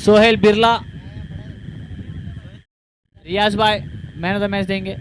सोहेल बिरला, रियाज भाई man of the match देंगे।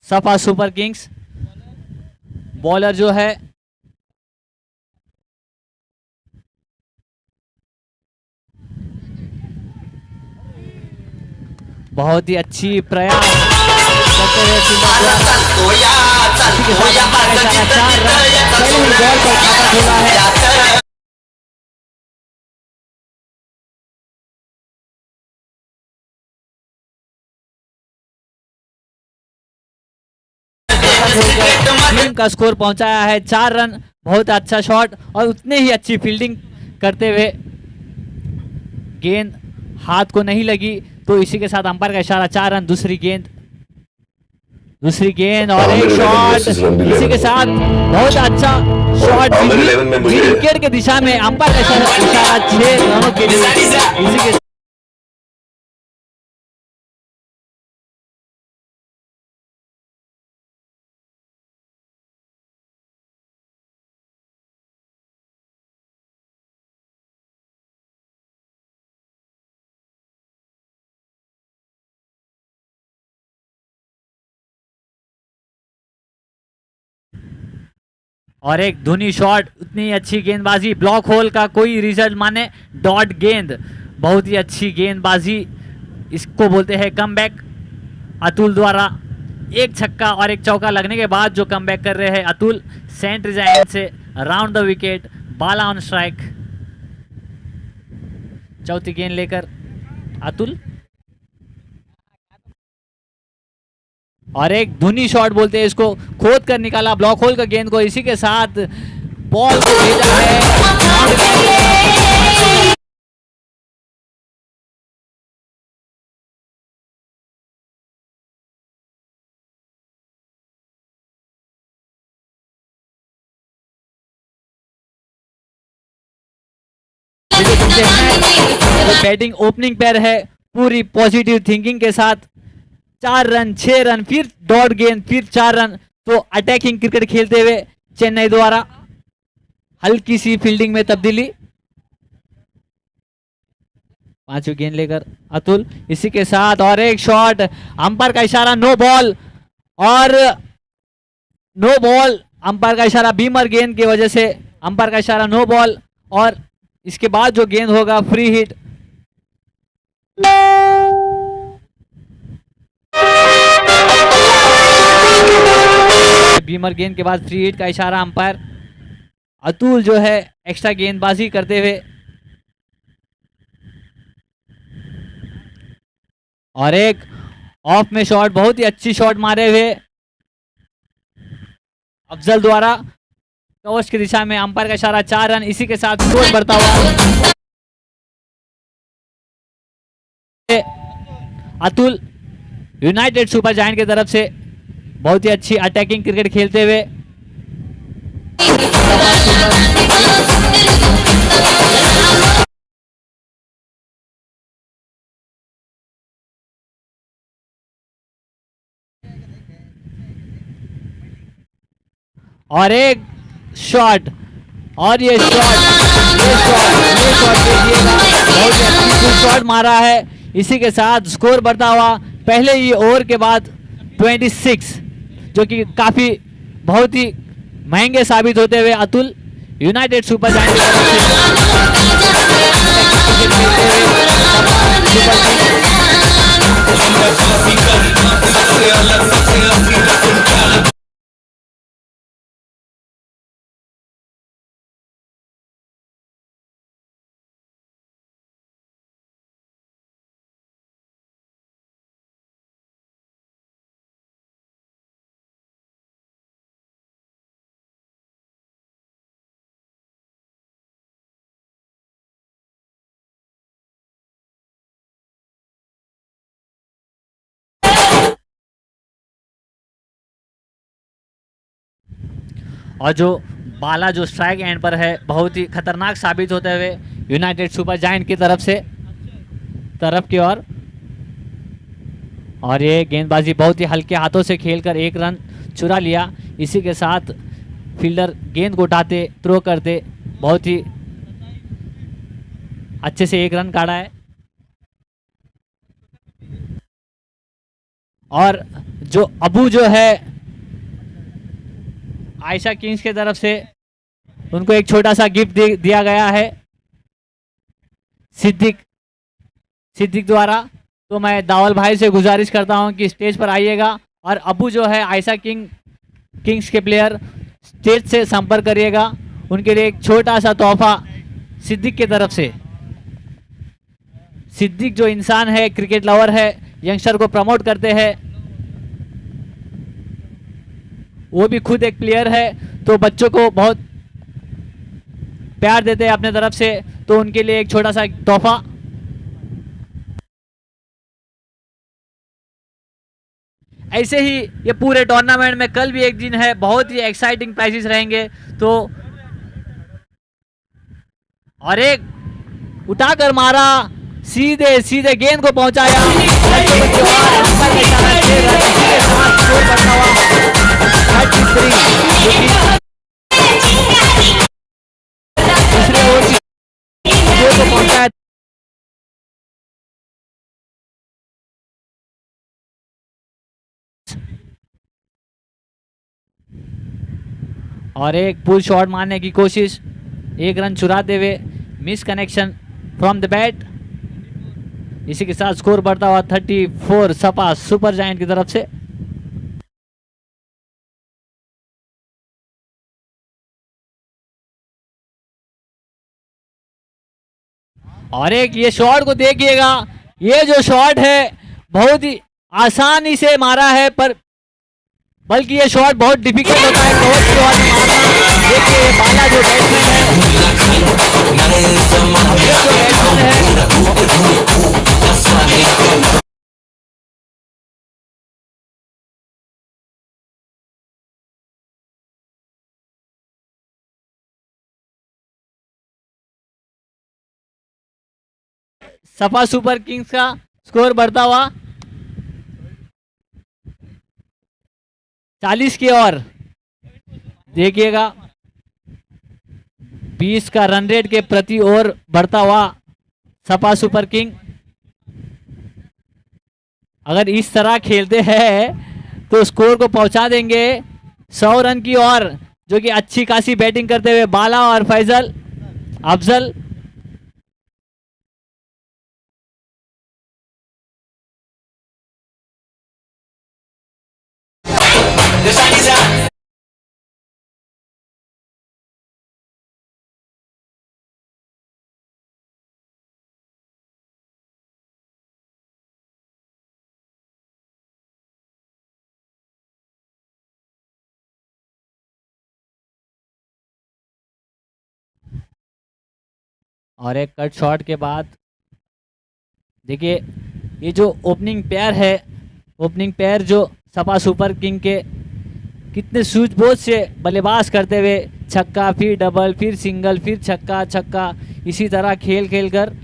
Sapa super Kings bowler जो है बहुत ही अच्छी प्रयास करते हुए है। टीम का स्कोर पहुंचाया है 4 रन। बहुत अच्छा शॉट और उतने ही अच्छी फील्डिंग करते हुए, गेंद हाथ को नहीं लगी तो इसी के साथ अंपायर का इशारा। 4 रन। दूसरी गेंद और एक शॉट इसी के साथ बहुत अच्छा शॉट विकेट के दिशा में। अंपायर का इशारा 6 रनों के लिए इसी के और एक धुनी शॉट, उतनी अच्छी गेंदबाजी, ब्लॉक होल का कोई रिजल्ट माने डॉट गेंद। बहुत ही अच्छी गेंदबाजी, इसको बोलते हैं कमबैक। अतुल द्वारा एक छक्का और एक चौका लगने के बाद जो कमबैक कर रहे हैं अतुल, सेंट रिजाइन से round the wicket, Bala on strike. चौथी गेंद लेकर अतुल और एक धुनी शॉट बोलते हैं इसको, खोद कर निकाला ब्लॉक होल का गेंद को। इसी के साथ बॉल को भेजा है। बैटिंग ओपनिंग पैर है, पूरी पॉजिटिव थिंकिंग के साथ 4 रन, 6 रन, फिर डॉट गेंद, फिर 4 रन। तो अटैकिंग क्रिकेट खेलते हुए चेन्नई द्वारा हल्की सी फील्डिंग में तब्दीली। 5वीं गेंद लेकर अतुल, इसी के साथ और एक शॉट, अंपायर का इशारा नो बॉल। और नो बॉल, अंपायर का इशारा बीमर गेंद की वजह से अंपायर का इशारा नो बॉल, और इसके बाद जो गेंद होगा फ्री हिट। बीमर गेंद के बाद फ्री हिट का इशारा अंपायर। अतुल जो है एक्स्ट्रा गेंदबाजी करते हुए, और एक ऑफ में शॉट, बहुत ही अच्छी शॉट मारे हुए अफजल द्वारा कवच की दिशा में। अंपायर का इशारा 4 रन, इसी के साथ स्कोर बढ़ता हुआ। अतुल यूनाइटेड सुपर जायंट की तरफ से बहुत ही अच्छी अटैकिंग क्रिकेट खेलते हुए और एक शॉट, और ये शॉट देखिएगा, बहुत ही अच्छी शॉट मारा है। इसी के साथ स्कोर बढ़ता हुआ पहले ही ओवर के बाद 26, जो कि काफी बहुत ही महंगे साबित होते हुए अतुल यूनाइटेड सुपर जायंट और जो बाला जो स्ट्राइक एंड पर है बहुत ही खतरनाक साबित होते हुए यूनाइटेड सुपर जायंट की तरफ की ओर। और ये गेंदबाजी बहुत ही हल्के हाथों से खेलकर 1 रन चुरा लिया। इसी के साथ फील्डर गेंद को उठाते थ्रो करते बहुत ही अच्छे से 1 रन काढ़ा है। और जो अबू जो है आयशा किंग्स की तरफ से उनको एक छोटा सा गिफ्ट दिया गया है सिद्दीक द्वारा। तो मैं दावल भाई से गुजारिश करता हूं कि स्टेज पर आइएगा, और अबू जो है आयशा किंग्स के प्लेयर स्टेज से संपर्क करिएगा, उनके लिए एक छोटा सा तोहफा सिद्दीक की तरफ से। सिद्दीक जो इंसान है, क्रिकेट लवर है, यंगस्टर को प्रमोट करते हैं, वो भी खुद एक प्लेयर है, तो बच्चों को बहुत प्यार देते हैं अपने तरफ से। तो उनके लिए एक छोटा सा तोहफा। ऐसे ही ये पूरे टूर्नामेंट में कल भी एक दिन है, बहुत ही एक्साइटिंग प्राइजेस रहेंगे। तो और एक उठाकर मारा, सीधे गेंद को पहुंचाया, दूसरे ओवर को पहुंचाया। और एक पुल शॉट मारने की कोशिश, 1 रन चुराते हुए miss connection from the bat. इसी के साथ स्कोर बढ़ता हुआ 34 सपा सुपर जायंट की तरफ से। और एक ये शॉट को देखिएगा, ये जो शॉट है बहुत ही आसानी से मारा है, पर बल्कि ये शॉट बहुत डिफिकल्ट होता है बहुत शॉट मारना। देखिए बाला जो बैट्समैन है, सपा सुपर किंग्स का स्कोर बढ़ता हुआ 40 की ओर। देखिएगा 20 का रन रेट के प्रति ओवर बढ़ता हुआ सपा सुपर किंग। अगर इस तरह खेलते हैं तो स्कोर को पहुंचा देंगे 100 रन की ओर, जो कि अच्छी खासी बैटिंग करते हुए बाला और फैजल अफजल। और एक कट शॉट के बाद देखिए ये जो ओपनिंग पेयर है, ओपनिंग पेयर जो सपा सुपर किंग के कितने सूझबूझ से बल्लेबाज करते हुए छक्का फिर डबल फिर सिंगल फिर छक्का छक्का इसी तरह खेल खेल कर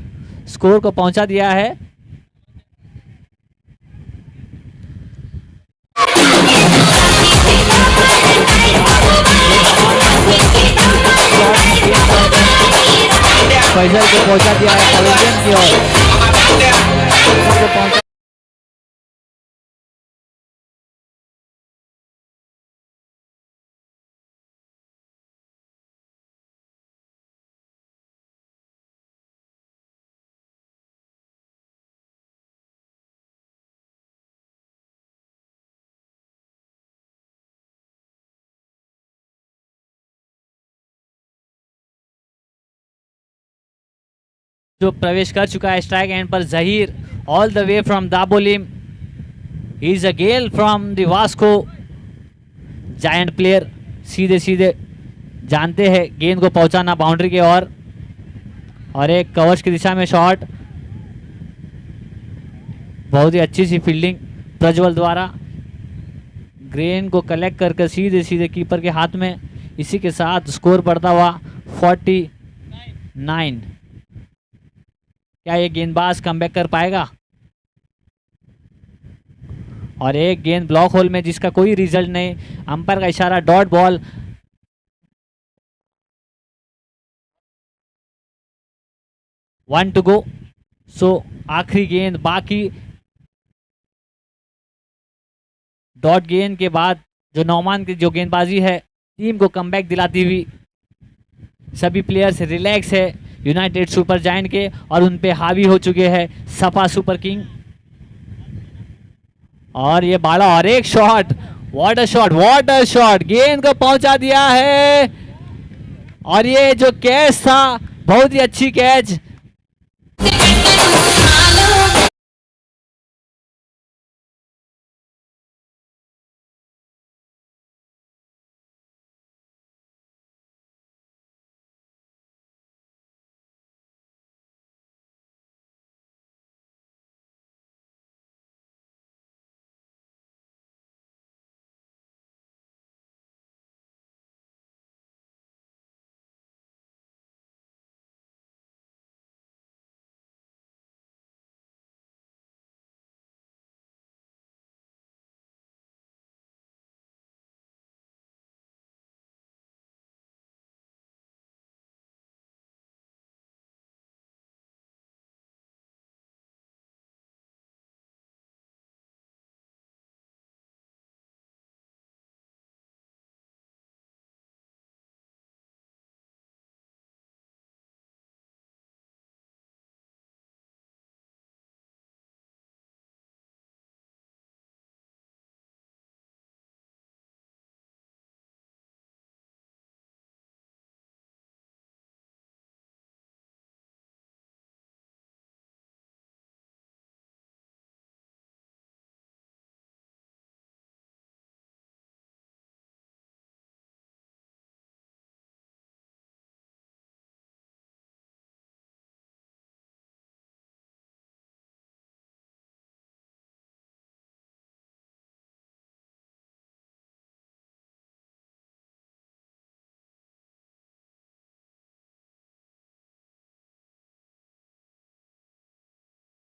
स्कोर को पहुंचा दिया है। फैजल को पहुंचा दिया है पवेलियन की ओर। जो प्रवेश कर चुका है स्ट्राइक एंड पर Zaheer all the way from Dabolim, he is a gale from the Vasco. Giant player सीधे सीधे जानते हैं गेंद को पहुंचाना बाउंड्री के ओर। और एक कवच की दिशा में शॉट, बहुत ही अच्छी सी फील्डिंग प्रज्वल द्वारा। गेंद को कलेक्ट करके सीधे सीधे कीपर के हाथ में। इसी के साथ स्कोर बढ़ता हुआ 49। क्या ये गेंदबाज कमबैक कर पाएगा? और एक गेंद ब्लॉक होल में जिसका कोई रिजल्ट नहीं, अंपायर का इशारा dot ball. One to go, so आखिरी गेंद बाकी। डॉट गेंद के बाद जो नौमान की जो गेंदबाजी है टीम को कमबैक दिलाती हुई, सभी प्लेयर्स रिलैक्स है यूनाइटेड सुपर जायंट के और उन पे हावी हो चुके हैं सपा सुपर किंग। और ये बाला और एक shot, what a shot, what a shot, गेंद को पहुंचा दिया है। और ये जो कैच था बहुत ही अच्छी कैच।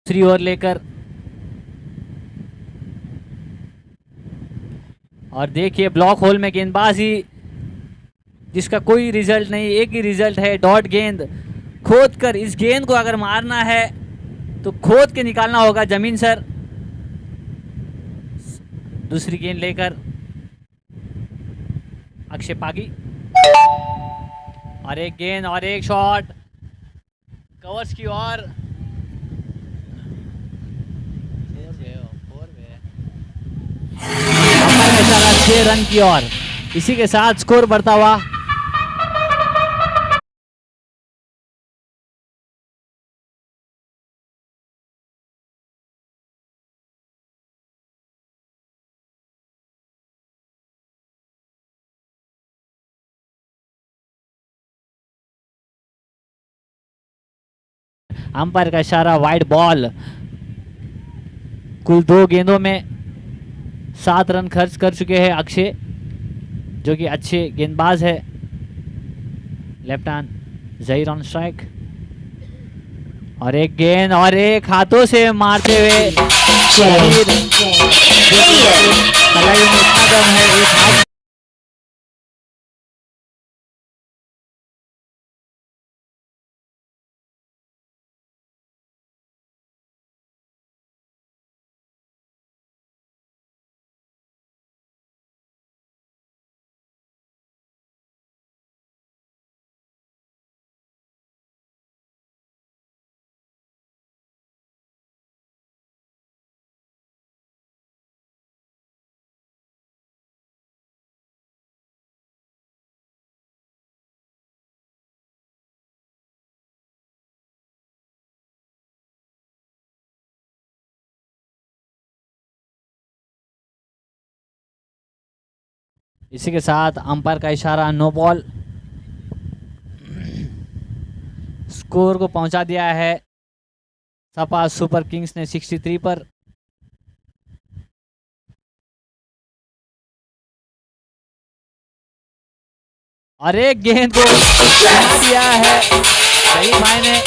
दूसरी ओर लेकर, और देखिए ब्लॉक होल में गेंदबाजी जिसका कोई रिजल्ट नहीं, एक ही रिजल्ट है डॉट गेंद। खोद कर इस गेंद को अगर मारना है तो खोद के निकालना होगा जमीन सर। दूसरी गेंद लेकर अक्षय पागी, और एक गेंद और एक शॉट कवर्स की ओर। 6 रन की ओर। इसी के साथ स्कोर बढ़ता हुआ अंपायर का इशारा, वाइड बॉल। कुल 2 गेंदों में 7 रन खर्च कर चुके हैं अक्षय, जो कि अच्छे गेंदबाज है। Left hand Zaheer on strike, और एक गेंद और एक हाथों से मारते हुए जहीर, कलाई में इतना दम है, एक हाथ। इसी के साथ अंपायर का इशारा, नो बॉल। स्कोर को पहुंचा दिया है सपा सुपर किंग्स ने 63 पर। और एक गेंद को दिया है सही भाई ने।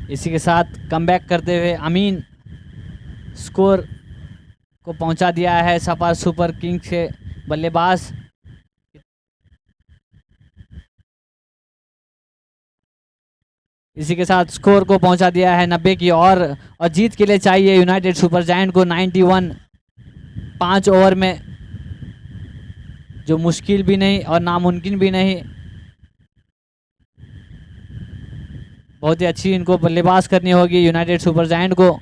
इसी के साथ कमबैक करते हुए अमीन स्कोर को पहुंचा दिया है सपा सुपर किंग्स के बल्लेबाज। इसी के साथ स्कोर को पहुंचा दिया है 90 की और जीत के लिए चाहिए यूनाइटेड सुपर जायंट को 91 5 ओवर में, जो मुश्किल भी नहीं और नामुमकिन भी नहीं। बहुत ही अच्छी इनको बल्लेबाज करनी होगी यूनाइटेड सुपर जायंट को।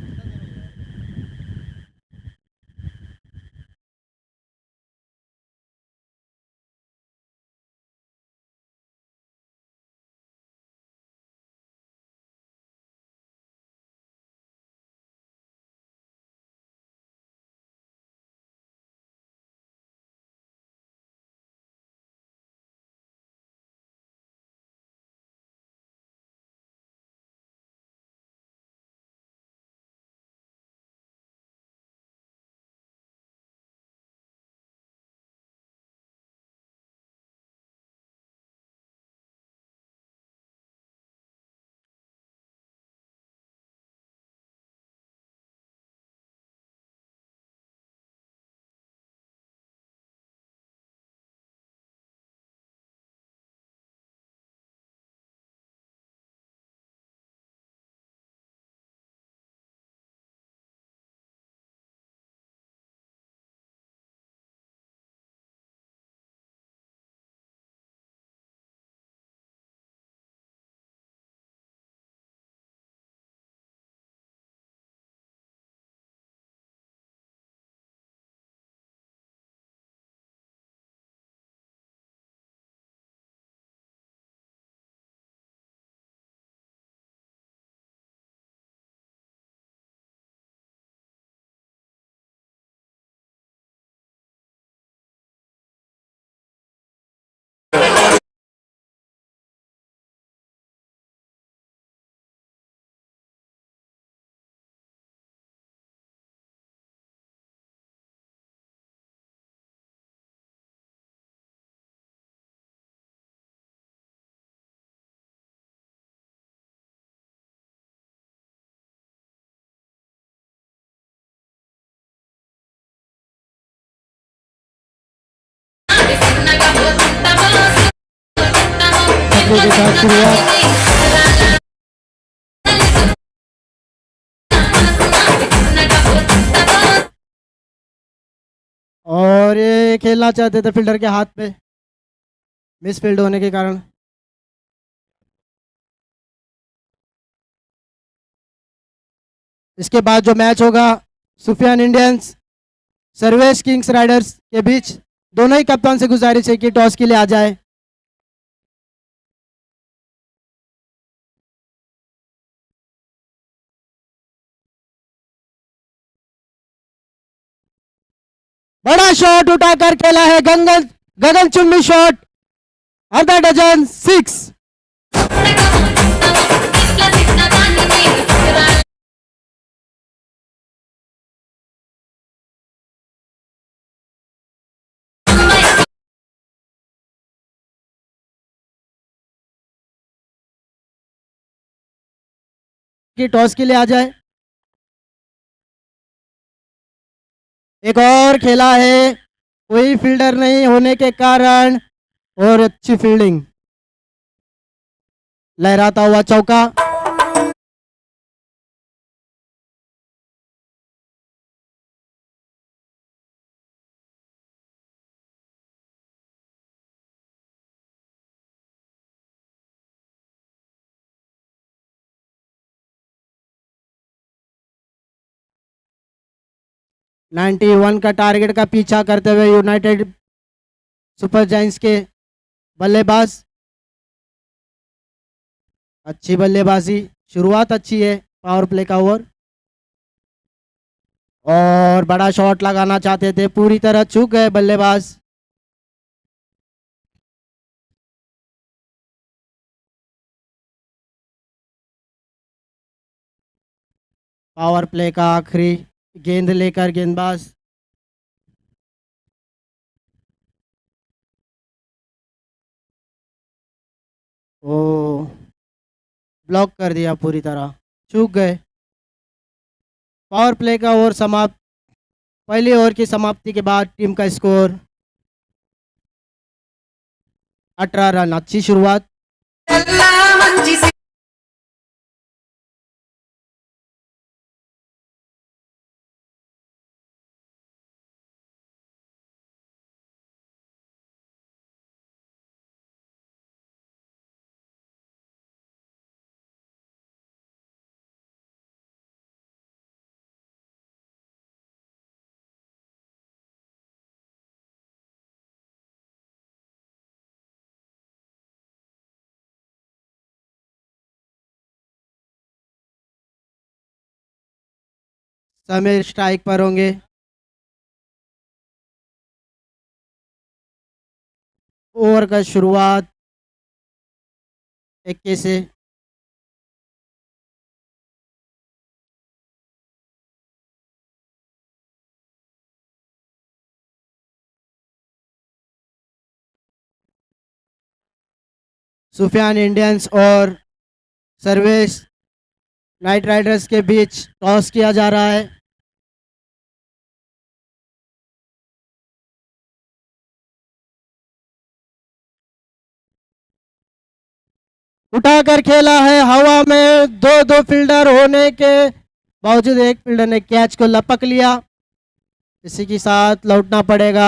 के साथ शुरुआत और ये खेलना चाहते थे फील्डर के हाथ पे, मिस फील्ड होने के कारण। इसके बाद जो मैच होगा Sufiyan Indians Sarvesh Kings Riders के बीच, दोनों ही कप्तान से गुजारिश है कि टॉस के लिए आ जाए। बड़ा शॉट उठाकर खेला है गगन गगनचुंबी शॉट, आधा डजन 6। कि टॉस के लिए आ जाए। एक और खेला है, कोई फील्डर नहीं होने के कारण और अच्छी फील्डिंग, लहराता हुआ चौका। नाइन्टी वन का टारगेट का पीछा करते हुए यूनाइटेड सुपर जायंट्स के बल्लेबाज, अच्छी बल्लेबाजी, शुरुआत अच्छी है पावर प्ले का ओवर। और बड़ा शॉट लगाना चाहते थे, पूरी तरह चूक गए बल्लेबाज। पावर प्ले का आखिरी गेंद लेकर गेंदबाज ओ ब्लॉक कर दिया पूरी तरह। चूक गए। पावर प्ले का ओवर समाप्त। पहली ओवर की समाप्ति के बाद टीम का स्कोर 18 रन। अच्छी शुरुआत। समीर स्ट्राइक पर होंगे। ओवर का शुरुआत 21 से। सुफियान इंडियंस और सर्वेश नाइट राइडर्स के बीच टॉस किया जा रहा है। उठाकर खेला है हवा में। दो दो फील्डर होने के बावजूद एक फील्डर ने कैच को लपक लिया। इसी के साथ लौटना पड़ेगा।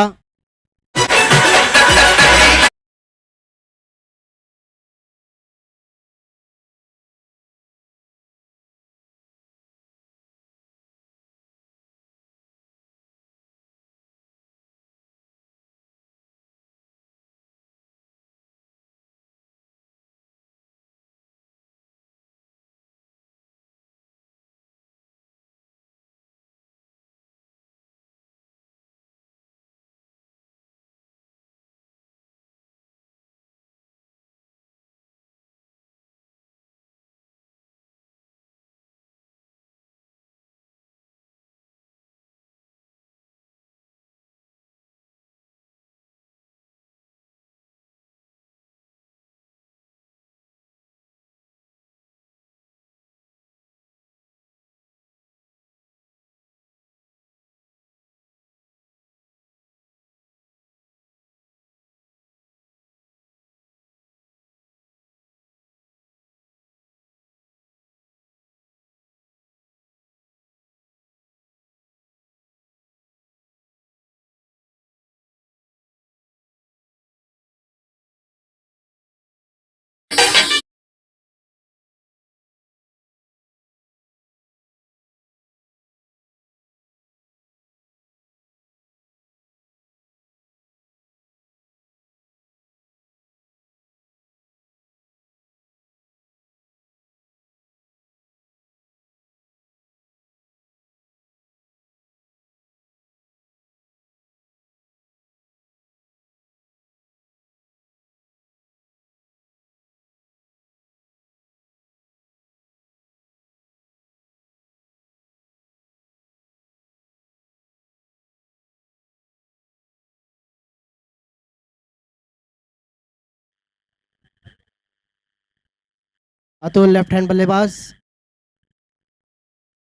अतुल लेफ्ट हैंड बल्लेबाज।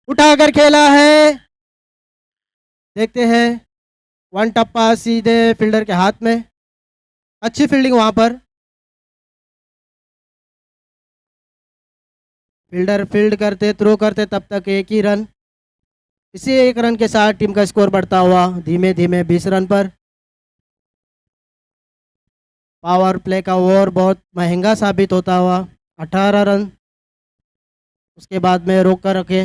उठाकर खेला है। देखते हैं। वन टप्पा सीधे फील्डर के हाथ में। अच्छी फील्डिंग वहां पर। फील्डर फील्ड करते थ्रो करते तब तक एक ही रन। इसी एक रन के साथ टीम का स्कोर बढ़ता हुआ धीमे धीमे 20 रन पर। पावर प्ले का ओवर बहुत महंगा साबित होता हुआ 18 रन उसके बाद में रोक कर रखे।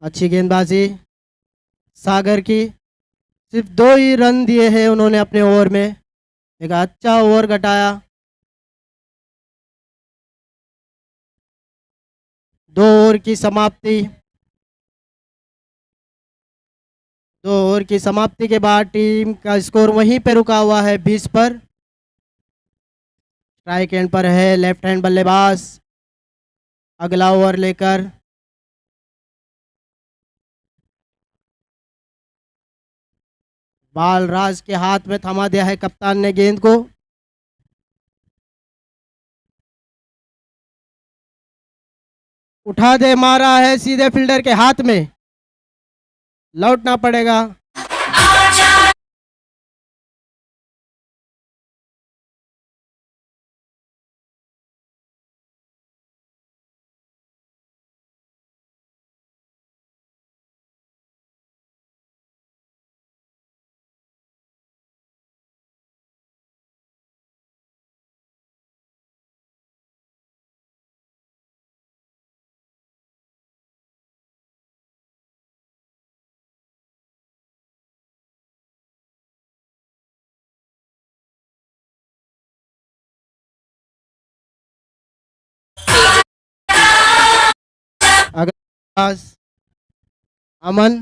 अच्छी गेंदबाजी सागर की। सिर्फ 2 ही रन दिए हैं उन्होंने अपने ओवर में। एक अच्छा ओवर घटाया। 2 ओवर की समाप्ति। 2 ओवर की समाप्ति के बाद टीम का स्कोर वहीं पे रुका हुआ है 20 पर। स्ट्राइक एंड पर है लेफ्ट हैंड बल्लेबाज। अगला ओवर लेकर बालराज के हाथ में थमा दिया है कप्तान ने गेंद को। उठा दे, मारा है सीधे फील्डर के हाथ में, लौटना पड़ेगा। अगर पास अमन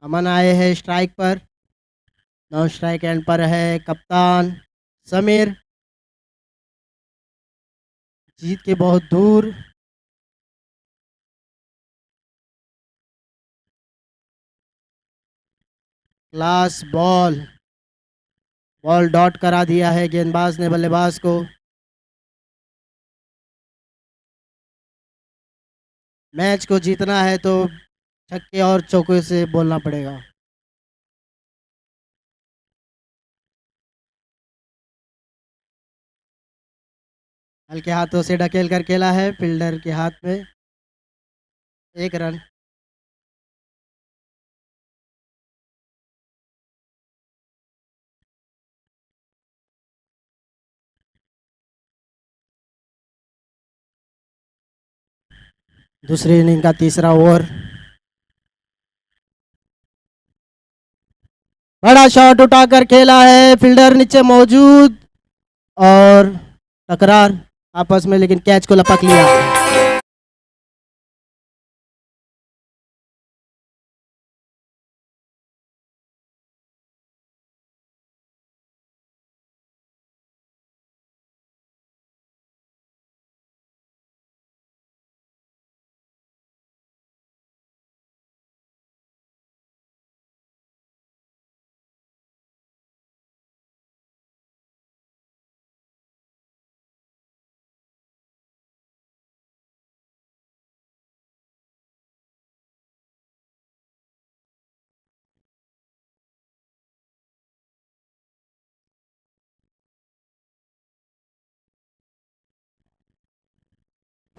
अमन आए हैं स्ट्राइक पर। नौ स्ट्राइक एंड पर है कप्तान समीर। जीत के बहुत दूर। क्लास बॉल, बॉल डॉट करा दिया है गेंदबाज ने बल्लेबाज को। मैच को जीतना है तो छक्के और चौके से बोलना पड़ेगा। हल्के हाथों से ढकेल कर खेला है फील्डर के हाथ में। 1 रन। दूसरी इनिंग का तीसरा ओवर। बड़ा शॉट उठाकर खेला है, फील्डर नीचे मौजूद और टकरार आपस में, लेकिन कैच को लपक लिया।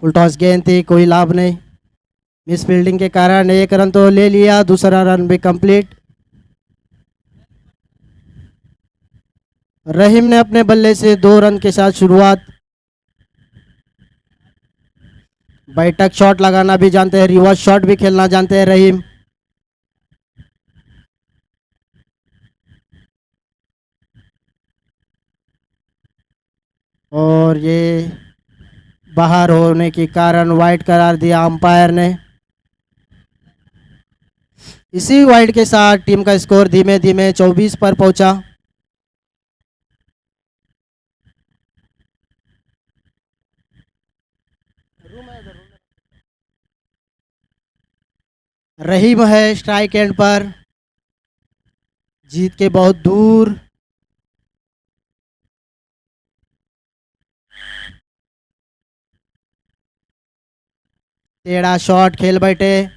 फुल टॉस गेंद थी, कोई लाभ नहीं। मिस फील्डिंग के कारण 1 रन तो ले लिया, दूसरा रन भी कंप्लीट। रहीम ने अपने बल्ले से 2 रन के साथ शुरुआत। बैठक शॉट लगाना भी जानते हैं, रिवर्स शॉट भी खेलना जानते हैं रहीम। और ये बाहर होने के कारण वाइड करार दिया अंपायर ने। इसी वाइड के साथ टीम का स्कोर धीमे धीमे 24 पर पहुंचा। रहीम है स्ट्राइक एंड पर, जीत के बहुत दूर। टेढ़ा शॉट खेल बैठे,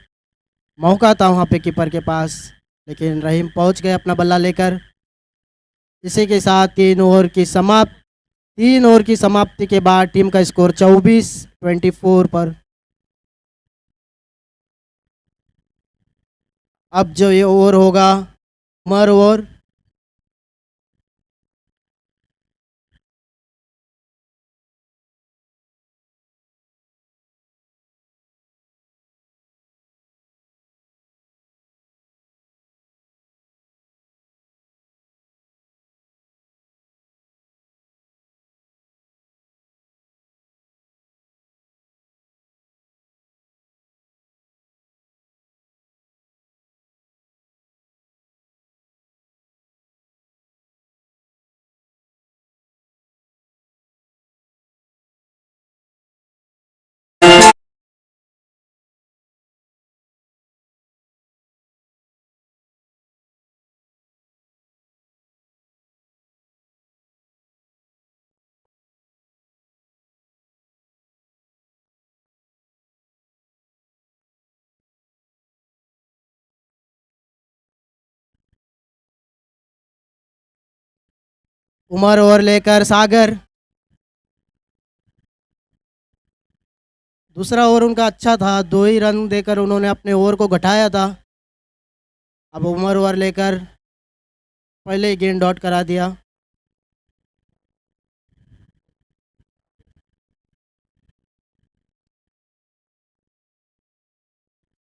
मौका था वहां पे कीपर के पास, लेकिन रहीम पहुंच गए अपना बल्ला लेकर। इसी के साथ 3 ओवर की समाप्ति के बाद टीम का स्कोर 24-24 पर। अब जो ये ओवर होगा, मर ओवर। उमर ओवर लेकर सागर। दूसरा ओवर उनका अच्छा था, 2 ही रन देकर उन्होंने अपने ओवर को घटाया था। अब उमर ओवर लेकर पहले ही गेंद डॉट करा दिया।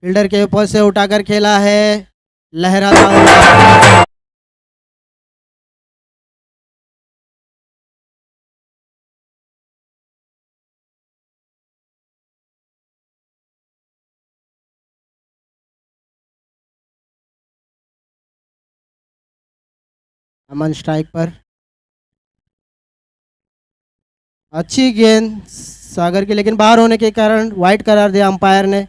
फील्डर के ऊपर से उठाकर खेला है, लहराता हुआ। अमन स्ट्राइक पर। अच्छी गेंद सागर की, लेकिन बाहर होने के कारण वाइड करार दिया अंपायर ने।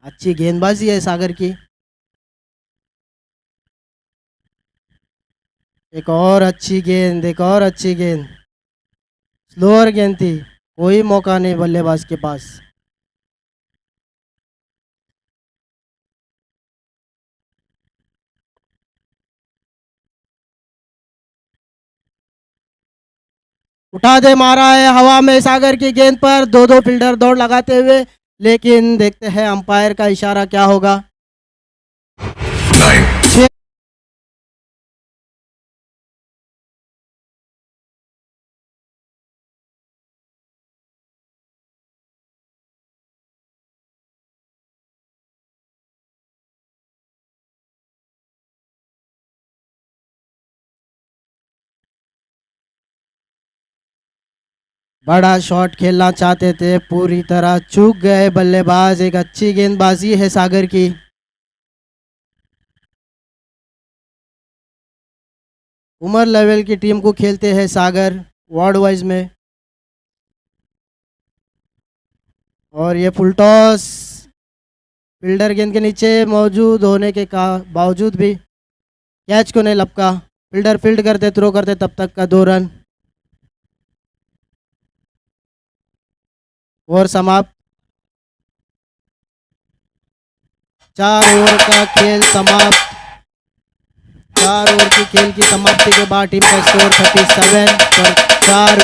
अच्छी गेंदबाजी है सागर की। एक और अच्छी गेंद, एक और अच्छी गेंद। स्लोअर गेंद थी, कोई मौका नहीं बल्लेबाज के पास। उठा दे मारा है हवा में सागर की गेंद पर, दो दो फील्डर दौड़ लगाते हुए, लेकिन देखते हैं अंपायर का इशारा क्या होगा। छह- बड़ा शॉट खेलना चाहते थे, पूरी तरह चूक गए बल्लेबाज। एक अच्छी गेंदबाजी है सागर की। उमर लेवल की टीम को खेलते हैं सागर, वार्ड वाइज में। और ये फुल टॉस, फील्डर गेंद के नीचे मौजूद होने के बावजूद भी कैच को नहीं लपका। फील्डर फील्ड करते, थ्रो करते, तब तक का 2 रन। ओवर समाप्त। 4 ओवर का खेल समाप्त। 4 ओवर की खेल की समाप्ति के बाद टीम का स्कोर 37 पर 4।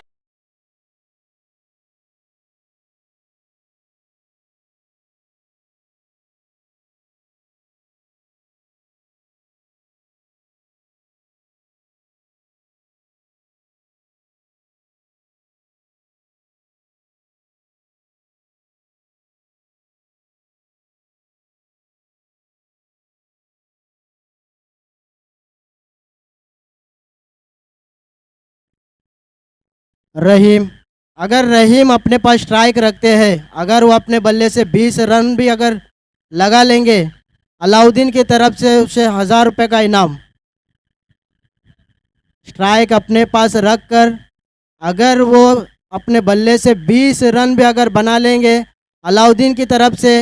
रहीम, अगर रहीम अपने पास स्ट्राइक रखते हैं, अगर वो अपने बल्ले से 20 रन भी अगर लगा लेंगे, अलाउद्दीन की तरफ से उसे 1000 रुपये का इनाम। स्ट्राइक अपने पास रख कर अगर वो अपने बल्ले से 20 रन भी अगर बना लेंगे, अलाउद्दीन की तरफ से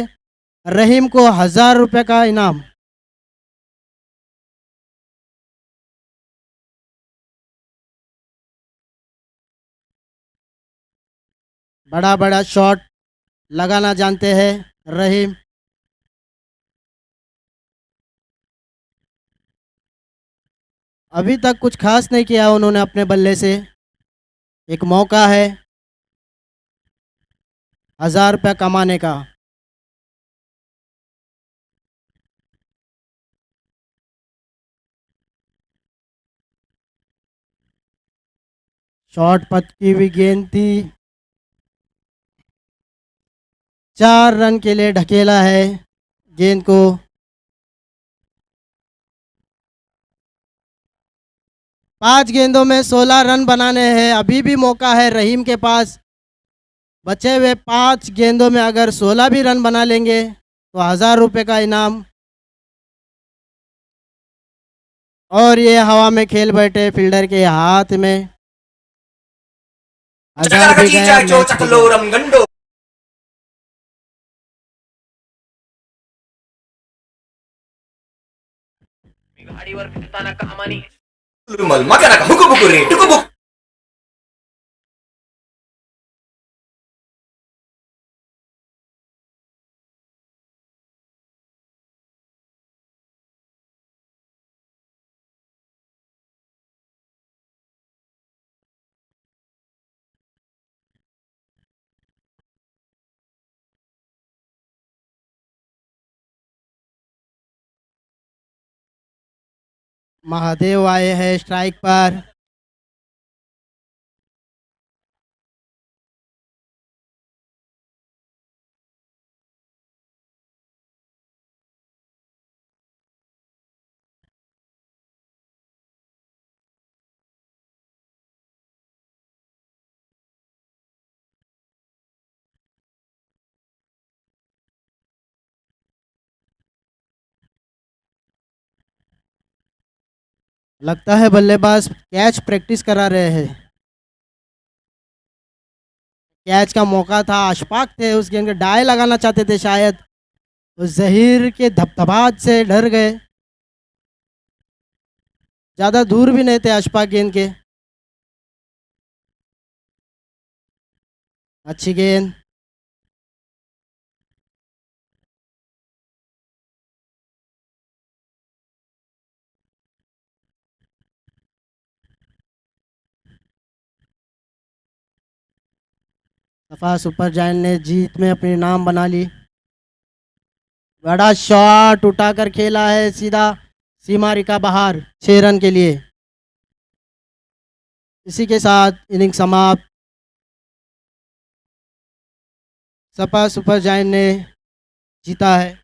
रहीम को 1000 रुपये का इनाम। बड़ा बड़ा शॉट लगाना जानते हैं रहीम। अभी तक कुछ खास नहीं किया उन्होंने अपने बल्ले से। एक मौका है 1000 रुपये कमाने का। शॉर्ट पथ की हुई गेंद थी, 4 रन के लिए ढकेला है गेंद को। 5 गेंदों में 16 रन बनाने हैं, अभी भी मौका है रहीम के पास। बचे हुए 5 गेंदों में अगर 16 भी रन बना लेंगे तो 1000 रुपये का इनाम। और ये हवा में खेल बैठे फील्डर के हाथ में। 1000 भी गया, मैच भी गया। गाडीवर फिरताना कामानी मग हुकू बुकू रे टुकू बुक महादेव आए हैं स्ट्राइक पर। लगता है बल्लेबाज कैच प्रैक्टिस करा रहे हैं। कैच का मौका था, अशफाक थे उस गेंद के डाई लगाना चाहते थे शायद, उस जहीर के धबधबाट से डर गए। ज़्यादा दूर भी नहीं थे अशफाक गेंद के। अच्छी गेंद। सफा सुपर जायंट ने जीत में अपनी नाम बना ली। बड़ा शॉट उठाकर खेला है सीधा सीमा रेखा बाहर 6 रन के लिए। इसी के साथ इनिंग समाप्त। सपा सुपर जायंट ने जीता है।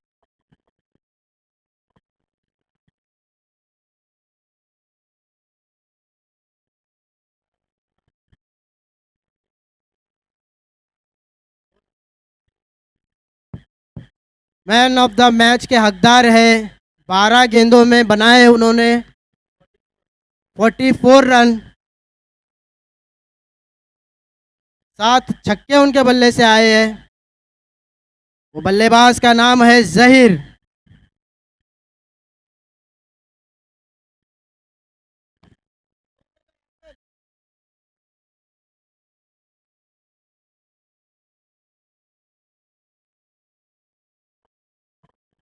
मैन ऑफ द मैच के हकदार है। 12 गेंदों में बनाए उन्होंने 44 रन। 7 छक्के उनके बल्ले से आए हैं। वो बल्लेबाज का नाम है जहीर।